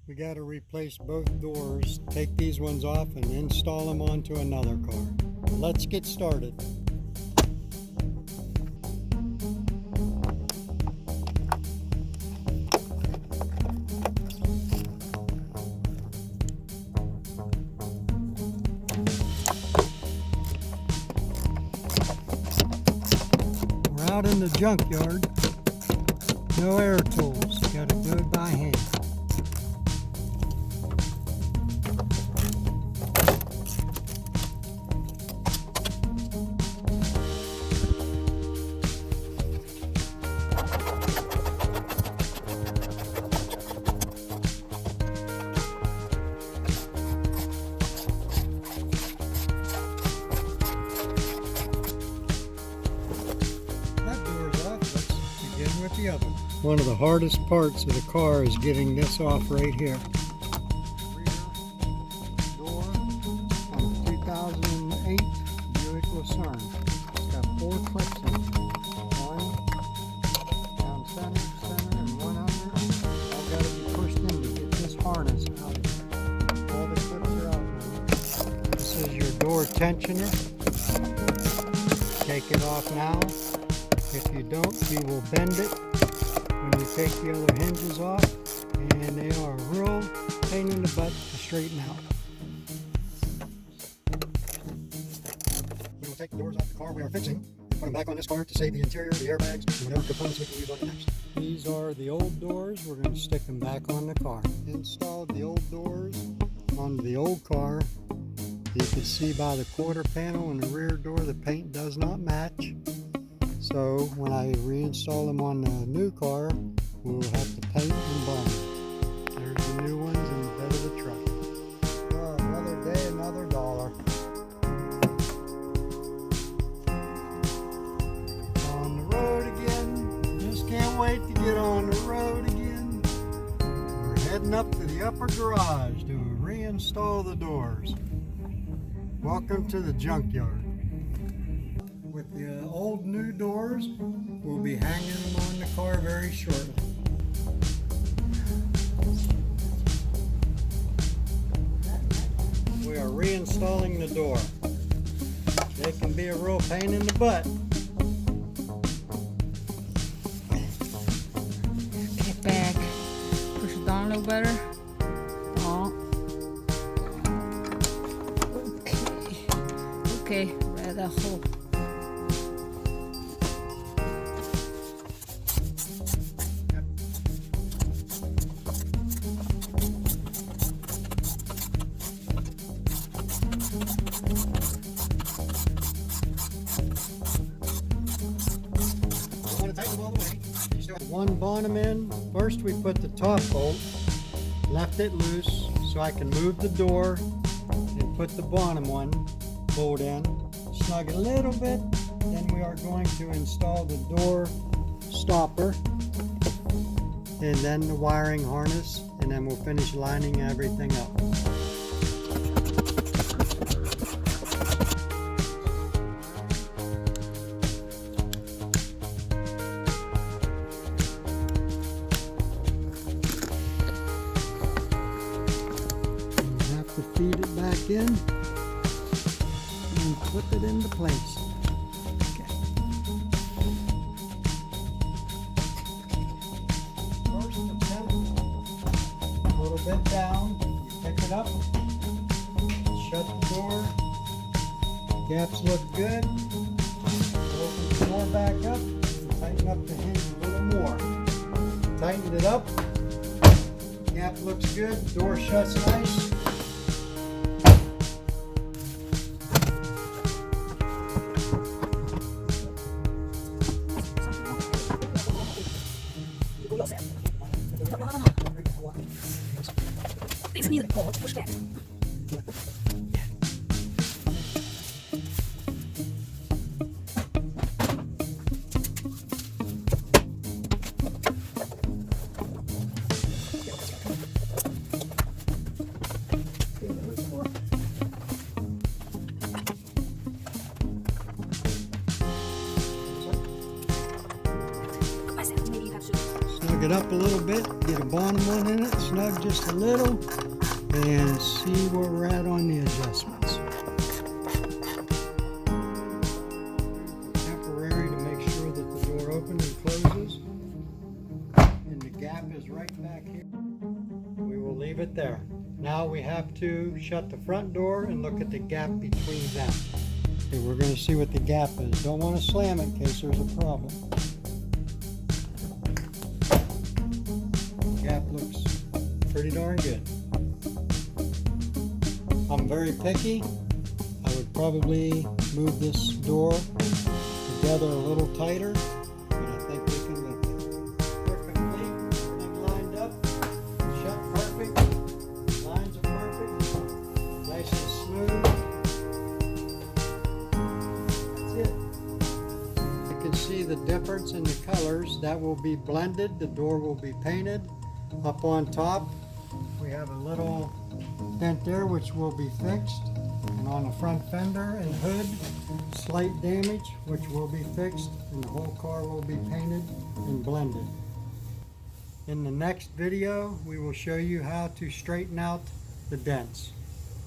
We got to replace both doors, take these ones off and install them onto another car. Let's get started. We're out in the junkyard. No air tools, got to do it by hand. With the other. One of the hardest parts of the car is getting this off right here. Rear door on a 2008 Buick Lucerne. It's got 4 clips in it. One down center, and one under. All got to be pushed in to get this harness out of here. All the clips are out now. This is your door tensioner. Take it off now. If you don't, you will bend it when you take the other hinges off, and they are a real pain in the butt to straighten out. We will take the doors off the car we are fixing and put them back on this car to save the interior, the airbags, and whatever components we can use on it next. These are the old doors. We're going to stick them back on the car. Installed the old doors on the old car. You can see by the quarter panel and the rear door the paint does not match. So when I reinstall them on the new car, we'll have to paint and bond. There's the new ones in the bed of the truck. Oh, another day, another dollar. On the road again. Just can't wait to get on the road again. We're heading up to the upper garage to reinstall the doors. Welcome to the junkyard. With the old new doors, we'll be hanging them on the car very shortly. We are reinstalling the door. They can be a real pain in the butt. Get back. Push it down a little better. Oh. Okay. Right that hole. One bottom in. First we put the top bolt, left it loose so I can move the door and put the bottom one bolt in. Snug it a little bit. Then we are going to install the door stopper and then the wiring harness, and then we'll finish lining everything up. To feed it back in and put it into place. Okay. First attempt, a little bit down, you pick it up, shut the door, gaps look good, open the door back up, and tighten up the hinge a little more. Tighten it up, gap looks good, door shuts nice. Deze niet het poort versterkt. Snug it up a little bit, get a bottom one in it, snug just a little, and see where we're at on the adjustments. Temporary to make sure that the door opens and closes. And the gap is right back here. We will leave it there. Now we have to shut the front door and look at the gap between them. Okay, we're going to see what the gap is. Don't want to slam it in case there's a problem. The gap looks pretty darn good. I'm very picky. I would probably move this door together a little tighter, but I think we can make it. We're complete. Everything lined up. Shut perfect. Lines are perfect. Nice and smooth. That's it. You can see the difference in the colors. That will be blended. The door will be painted. Up on top, we have a little dent there which will be fixed. And on the front fender and hood, slight damage which will be fixed, and the whole car will be painted and blended. In the next video, we will show you how to straighten out the dents.